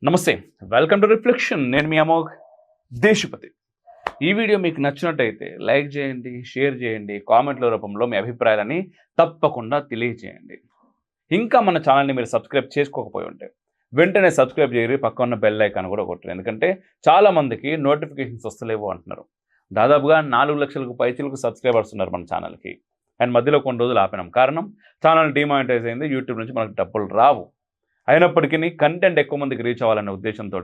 నమస్తే, welcome to reflection. నేను మీ అమోఘ్ దేశపతి. ఈ వీడియో మీకు నచ్చినట్టయితే లైక్ చేయండి, షేర్ చేయండి, కామెంట్ల రూపంలో మీ అభిప్రాయాలని తప్పకుండా తెలియజేయండి. ఇంకా మన ఛానల్ని మీరు సబ్స్క్రైబ్ చేసుకోకపోయి ఉంటే వెంటనే సబ్స్క్రైబ్ చేయరు, పక్క ఉన్న బెల్ ఐకాన్ కూడా కొట్టరు. ఎందుకంటే చాలామందికి నోటిఫికేషన్స్ వస్తలేవు అంటున్నారు. దాదాపుగా 4 లక్షలకు పైచిలకు సబ్స్క్రైబర్స్ ఉన్నారు మన ఛానల్కి. అండ్ మధ్యలో కొన్ని రోజులు ఆపినాం. కారణం ఛానల్ డిమానిటైజ్ అయింది, యూట్యూబ్ నుంచి మనకు డబ్బులు రావు. అయినప్పటికీ కంటెంట్ ఎక్కువ మందికి రీచ్ అవ్వాలనే ఉద్దేశంతో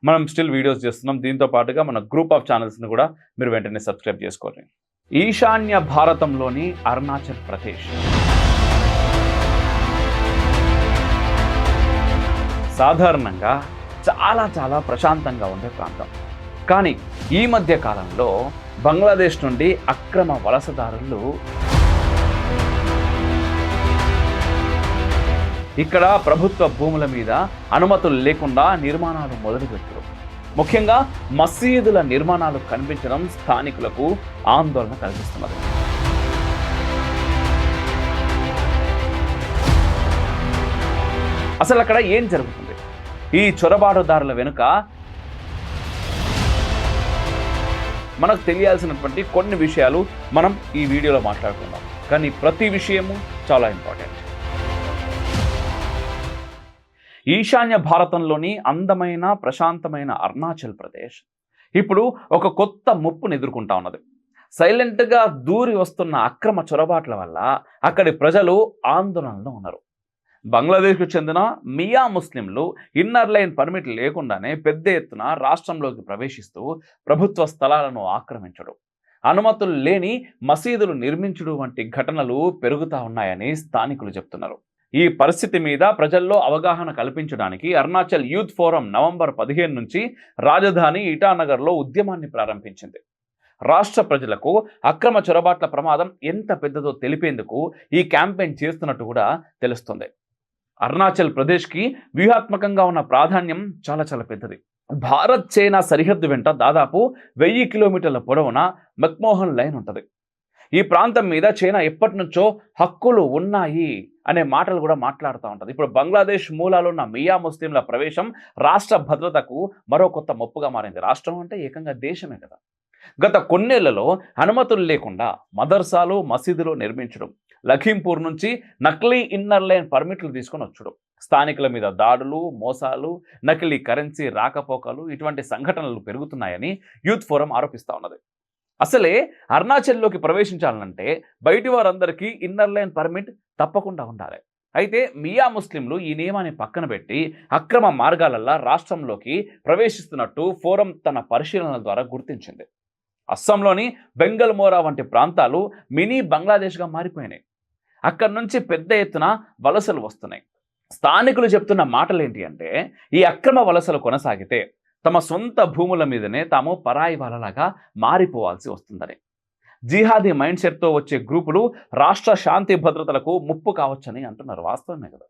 మనం స్టిల్ వీడియోస్ చేస్తున్నాం. దీంతో పాటుగా మన గ్రూప్ ఆఫ్ ఛానల్స్ని కూడా మీరు వెంటనే సబ్స్క్రైబ్ చేసుకోండి. ఈశాన్య భారతంలోని అరుణాచల్ ప్రదేశ్ సాధారణంగా చాలా ప్రశాంతంగా ఉండే ప్రాంతం. కానీ ఈ మధ్య కాలంలో బంగ్లాదేశ్ నుండి అక్రమ వలసదారులు ఇక్కడ ప్రభుత్వ భూముల మీద అనుమతులు లేకుండా నిర్మాణాలు మొదలుపెట్టారు. ముఖ్యంగా మసీదుల నిర్మాణాలు కనిపించడం స్థానికులకు ఆందోళన కలిగిస్తున్నది. అసలు అక్కడ ఏం జరుగుతుంది? ఈ చొరబాటుదారుల వెనుక మనకు తెలియాల్సినటువంటి కొన్ని విషయాలు మనం ఈ వీడియోలో మాట్లాడుకుందాం. కానీ ప్రతి విషయము చాలా ఇంపార్టెంట్. ఈశాన్య భారతంలోని అందమైన ప్రశాంతమైన అరుణాచల్ ప్రదేశ్ ఇప్పుడు ఒక కొత్త ముప్పును ఎదుర్కొంటా ఉన్నది. సైలెంట్గా దూరి వస్తున్న అక్రమ చొరబాట్ల వల్ల అక్కడి ప్రజలు ఆందోళనలో ఉన్నారు. బంగ్లాదేశ్కు చెందిన మియా ముస్లింలు ఇన్నర్ లైన్ పర్మిట్ లేకుండానే పెద్ద ఎత్తున రాష్ట్రంలోకి ప్రవేశిస్తూ ప్రభుత్వ స్థలాలను ఆక్రమించడం, అనుమతులు లేని మసీదులు నిర్మించడం వంటి ఘటనలు పెరుగుతూ ఉన్నాయని స్థానికులు చెప్తున్నారు. ఈ పరిస్థితి మీద ప్రజల్లో అవగాహన కల్పించడానికి అరుణాచల్ యూత్ ఫోరం నవంబర్ 15 నుంచి రాజధాని ఇటానగర్లో ఉద్యమాన్ని ప్రారంభించింది. రాష్ట్ర ప్రజలకు అక్రమ చొరబాట్ల ప్రమాదం ఎంత పెద్దదో తెలిపేందుకు ఈ క్యాంపెయిన్ చేస్తున్నట్టు కూడా తెలుస్తుంది. అరుణాచల్ ప్రదేశ్కి వ్యూహాత్మకంగా ఉన్న ప్రాధాన్యం చాలా పెద్దది. భారత్ చైనా సరిహద్దు వెంట దాదాపు 1000 కిలోమీటర్ల పొడవున మెక్మోహన్ లైన్ ఉంటుంది. ఈ ప్రాంతం మీద చైనా ఎప్పటి నుంచో హక్కులు ఉన్నాయి అనే మాటలు కూడా మాట్లాడుతూ ఉంటుంది. ఇప్పుడు బంగ్లాదేశ్ మూలాలున్న మియా ముస్లింల ప్రవేశం రాష్ట్ర భద్రతకు మరో కొత్త ముప్పుగా మారింది. రాష్ట్రం అంటే ఏకంగా దేశమే కదా. గత కొన్నేళ్లలో అనుమతులు లేకుండా మదర్సాలు, మసీదులు నిర్మించడం, లఖీంపూర్ నుంచి నకిలీ ఇన్నర్ లైన్ పర్మిట్లు తీసుకొని వచ్చడం, స్థానికుల మీద దాడులు, మోసాలు, నకిలీ కరెన్సీ రాకపోకలు, ఇటువంటి సంఘటనలు పెరుగుతున్నాయని యూత్ ఫోరం ఆరోపిస్తూ ఉన్నది. అసలే అరుణాచల్లోకి ప్రవేశించాలంటే బయటి వారందరికీ ఇన్నర్ లైన్ పర్మిట్ తప్పకుండా ఉండాలి. అయితే మియా ముస్లింలు ఈ నియమాన్ని పక్కన పెట్టి అక్రమ మార్గాలల్లా రాష్ట్రంలోకి ప్రవేశిస్తున్నట్టు ఫోరం తన పరిశీలనల ద్వారా గుర్తించింది. అస్సాంలోని బెంగల్మోరా వంటి ప్రాంతాలు మినీ బంగ్లాదేశ్గా మారిపోయినాయి. అక్కడి నుంచి పెద్ద ఎత్తున వలసలు వస్తున్నాయి. స్థానికులు చెప్తున్న మాటలు ఏంటి అంటే, ఈ అక్రమ వలసలు కొనసాగితే తమ సొంత భూముల మీదనే తాము పరాయి వాళ్ళలాగా మారిపోవాల్సి వస్తుందని, జిహాదీ మైండ్ సెట్తో వచ్చే గ్రూపులు రాష్ట్ర శాంతి భద్రతలకు ముప్పు కావచ్చని అంటున్నారు. వాస్తవమే కదా.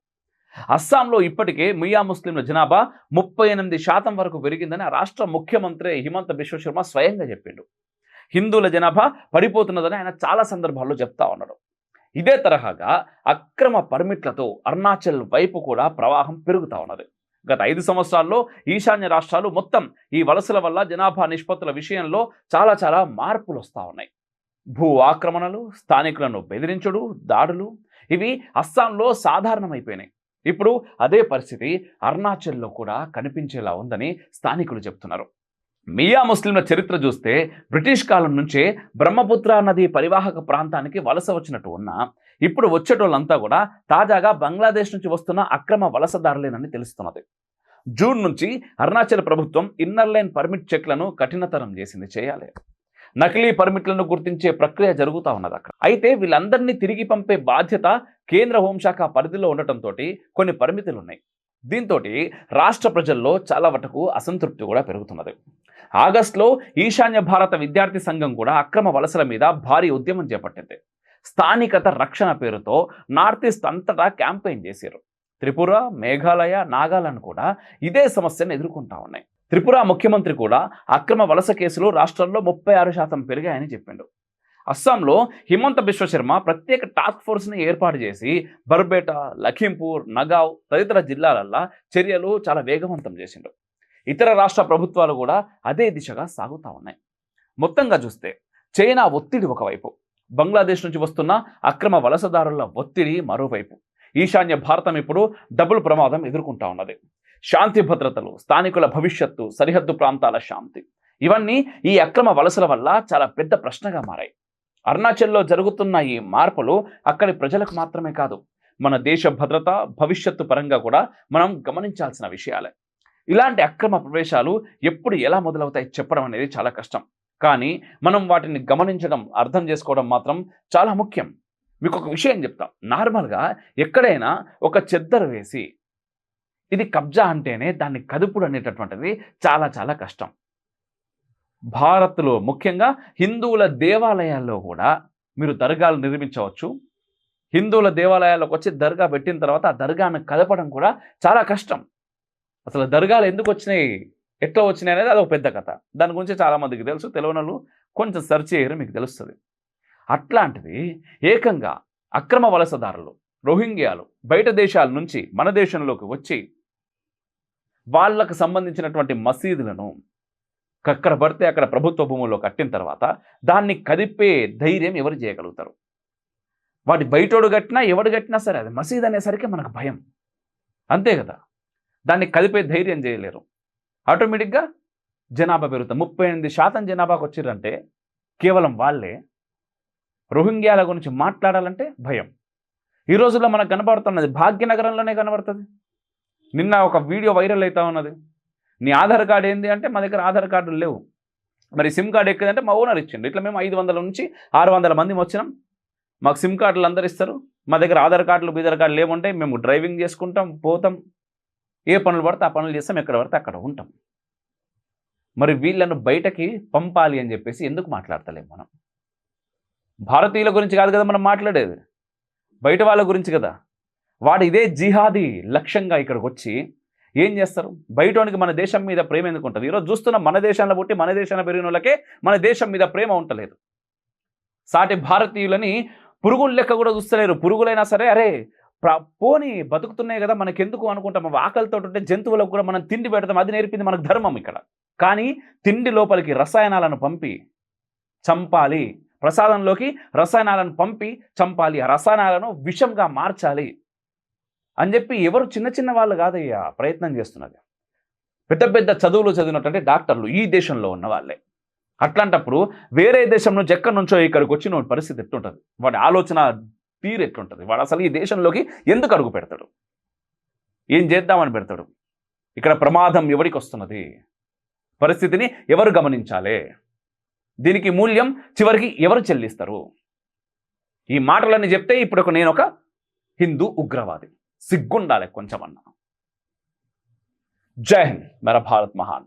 అస్సాంలో ఇప్పటికే మియా ముస్లింల జనాభా 38% వరకు పెరిగిందని ఆ రాష్ట్ర ముఖ్యమంత్రి హిమంత బిశ్వ శర్మ స్వయంగా చెప్పిండు. హిందువుల జనాభా పడిపోతున్నదని ఆయన చాలా సందర్భాల్లో చెప్తా ఉన్నాడు. ఇదే తరహాగా అక్రమ పర్మిట్లతో అరుణాచల్ వైపు కూడా ప్రవాహం పెరుగుతూ ఉన్నది. గత 5 సంవత్సరాల్లో ఈశాన్య రాష్ట్రాలు మొత్తం ఈ వలసల వల్ల జనాభా నిష్పత్తుల విషయంలో చాలా మార్పులు వస్తూ ఉన్నాయి. భూ ఆక్రమణలు, స్థానికులను బెదిరించుడు, దాడులు ఇవి అస్సాంలో సాధారణమైపోయినాయి. ఇప్పుడు అదే పరిస్థితి అరుణాచల్లో కూడా కనిపించేలా ఉందని స్థానికులు చెప్తున్నారు. మియా ముస్లింల చరిత్ర చూస్తే బ్రిటిష్ కాలం నుంచే బ్రహ్మపుత్ర నది పరివాహక ప్రాంతానికి వలస వచ్చినట్టు ఉన్నా ఇప్పుడు వచ్చేటోళ్ళంతా కూడా తాజాగా బంగ్లాదేశ్ నుంచి వస్తున్న అక్రమ వలసదారులేనని తెలుస్తున్నది. జూన్ నుంచి అరుణాచల్ ప్రభుత్వం ఇన్నర్ లైన్ పర్మిట్ చెక్లను కఠినతరం చేయాలి. నకిలీ పర్మిట్లను గుర్తించే ప్రక్రియ జరుగుతూ ఉన్నది అక్కడ. అయితే వీళ్ళందరినీ తిరిగి పంపే బాధ్యత కేంద్ర హోంశాఖ పరిధిలో ఉండటంతో కొన్ని పరిమితులు ఉన్నాయి. దీంతో రాష్ట్ర ప్రజల్లో చాలా వరకు అసంతృప్తి కూడా పెరుగుతున్నది. ఆగస్టులో ఈశాన్య భారత విద్యార్థి సంఘం కూడా అక్రమ వలసల మీద భారీ ఉద్యమం చేపట్టింది. స్థానికత రక్షణ పేరుతో నార్త్ ఈస్ట్ అంతటా క్యాంపెయిన్ చేశారు. త్రిపుర, మేఘాలయ, నాగాలాండ్ కూడా ఇదే సమస్యను ఎదుర్కొంటా ఉన్నాయి. త్రిపుర ముఖ్యమంత్రి కూడా అక్రమ వలస కేసులు రాష్ట్రంలో 36% పెరిగాయని చెప్పిండు. అస్సాంలో హిమంత బిశ్వ శర్మ ప్రత్యేక టాస్క్ ఫోర్స్ని ఏర్పాటు చేసి బర్బేటా, లఖింపూర్, నగావ్ తదితర జిల్లాలల్లో చర్యలు చాలా వేగవంతం చేసిండు. ఇతర రాష్ట్ర ప్రభుత్వాలు కూడా అదే దిశగా సాగుతూ ఉన్నాయి. మొత్తంగా చూస్తే చైనా ఒత్తిడి ఒకవైపు, బంగ్లాదేశ్ నుంచి వస్తున్న అక్రమ వలసదారుల ఒత్తిడి మరోవైపు, ఈశాన్య భారతం ఇప్పుడు డబుల్ ప్రమాదం ఎదుర్కొంటా ఉన్నది. శాంతి భద్రతలు, స్థానికుల భవిష్యత్తు, సరిహద్దు ప్రాంతాల శాంతి, ఇవన్నీ ఈ అక్రమ వలసల వల్ల చాలా పెద్ద ప్రశ్నగా మారాయి. అరుణాచల్లో జరుగుతున్న ఈ మార్పులు అక్కడి ప్రజలకు మాత్రమే కాదు, మన దేశ భద్రత, భవిష్యత్తు పరంగా కూడా మనం గమనించాల్సిన విషయాలే. ఇలాంటి అక్రమ ప్రవేశాలు ఎప్పుడు ఎలా మొదలవుతాయి చెప్పడం అనేది చాలా కష్టం. కానీ మనం వాటిని గమనించడం, అర్థం చేసుకోవడం మాత్రం చాలా ముఖ్యం. మీకు ఒక విషయం చెప్తాం. నార్మల్గా ఎక్కడైనా ఒక చెద్దరు వేసి ఇది కబ్జా అంటేనే దాన్ని కదుపుడు అనేటటువంటిది చాలా చాలా కష్టం. భారత్లో ముఖ్యంగా హిందువుల దేవాలయాల్లో కూడా మీరు దర్గాలు నిర్మించవచ్చు. హిందువుల దేవాలయాల్లోకి వచ్చి దర్గా పెట్టిన తర్వాత ఆ దర్గాను కదపడం కూడా చాలా కష్టం. అసలు దర్గాలు ఎందుకు వచ్చినాయి, ఎట్లా వచ్చినాయి అనేది అదొక పెద్ద కథ. దాని గురించి చాలామందికి తెలుసు, తెలియని కొంచెం సెర్చ్ చేయరు, మీకు తెలుస్తుంది. అట్లాంటిది ఏకంగా అక్రమ వలసదారులు, రోహింగ్యాలు బయట దేశాల నుంచి మన దేశంలోకి వచ్చి వాళ్ళకు సంబంధించినటువంటి మసీదులను అక్కడ పడితే అక్కడ ప్రభుత్వ భూముల్లో కట్టిన తర్వాత దాన్ని కదిపే ధైర్యం ఎవరు చేయగలుగుతారు? వాటి బయటోడు కట్టినా ఎవడు కట్టినా సరే అది మసీద్ అనేసరికి మనకు భయం, అంతే కదా. దాన్ని కదిపే ధైర్యం చేయలేరు. ఆటోమేటిక్గా జనాభా పెరుగుతుంది. 38% జనాభాకు వచ్చిర్రంటే కేవలం వాళ్ళే. రోహింగ్యాల గురించి మాట్లాడాలంటే భయం. ఈ రోజుల్లో మనకు కనబడుతున్నది భాగ్యనగరంలోనే కనబడుతుంది. నిన్న ఒక వీడియో వైరల్ అవుతా ఉన్నది. నీ ఆధార్ కార్డు ఏంది అంటే మా దగ్గర ఆధార్ కార్డులు లేవు, మరి సిమ్ కార్డు ఎక్కదంటే మా ఓనర్ ఇచ్చిండు. ఇట్లా మేము 500 నుంచి 600 మంది వచ్చినాం, మాకు సిమ్ కార్డులు అందరు ఇస్తారు, మా దగ్గర ఆధార్ కార్డులు బీదర్ కార్డులు ఏముంటాయి, మేము డ్రైవింగ్ చేసుకుంటాం, పోతాం, ఏ పనులు పడితే ఆ పనులు చేస్తాం, ఎక్కడ పడితే అక్కడ ఉంటాం. మరి వీళ్ళను బయటకి పంపాలి అని చెప్పేసి ఎందుకు మాట్లాడతలేము మనం? భారతీయుల గురించి కాదు కదా మనం మాట్లాడేది, బయట వాళ్ళ గురించి కదా. వాడు ఇదే జిహాదీ లక్ష్యంగా ఇక్కడికి వచ్చి ఏం చేస్తారు? బయటోనికి మన దేశం మీద ప్రేమ ఎందుకు ఉంటుంది? ఈరోజు చూస్తున్న మన దేశంలో పుట్టి మన దేశంలో పెరిగిన వాళ్ళకే మన దేశం మీద ప్రేమ ఉండలేదు. సాటి భారతీయులని పురుగుల లెక్క కూడా చూస్తలేరు. పురుగులైనా సరే అరే పోని బతుకుతున్నాయి కదా మనకెందుకు అనుకుంటాం. ఆకలితో ఉంటే జంతువులకు కూడా మనం తిండి పెడతాం, అది నేర్పింది మనకు ధర్మం ఇక్కడ. కానీ తిండి లోపలికి రసాయనాలను పంపి చంపాలి, ప్రసాదంలోకి రసాయనాలను పంపి చంపాలి, ఆ రసాయనాలను విషంగా మార్చాలి అని చెప్పి ఎవరు చిన్న చిన్న వాళ్ళు కాదయ్యా ప్రయత్నం చేస్తున్నది. పెద్ద పెద్ద చదువులు చదివినటువంటి డాక్టర్లు ఈ దేశంలో ఉన్న వాళ్ళే. అట్లాంటప్పుడు వేరే దేశం నుంచి ఎక్కడి నుంచో ఇక్కడికి వచ్చిన పరిస్థితి ఎట్లుంటుంది? వాడి ఆలోచన తీరు ఎట్లుంటుంది? వాడు అసలు ఈ దేశంలోకి ఎందుకు అడుగు పెడతాడు? ఏం చేద్దామని పెడతాడు? ఇక్కడ ప్రమాదం ఎవరికి వస్తున్నది? పరిస్థితిని ఎవరు గమనించాలి? దీనికి మూల్యం చివరికి ఎవరు చెల్లిస్తారు? ఈ మాటలన్నీ చెప్తే ఇప్పుడు నేను ఒక హిందూ ఉగ్రవాది, సిగ్గుండాలి కొంచెమన్నా. జై హింద్, మేరా భారత్ మహాన్.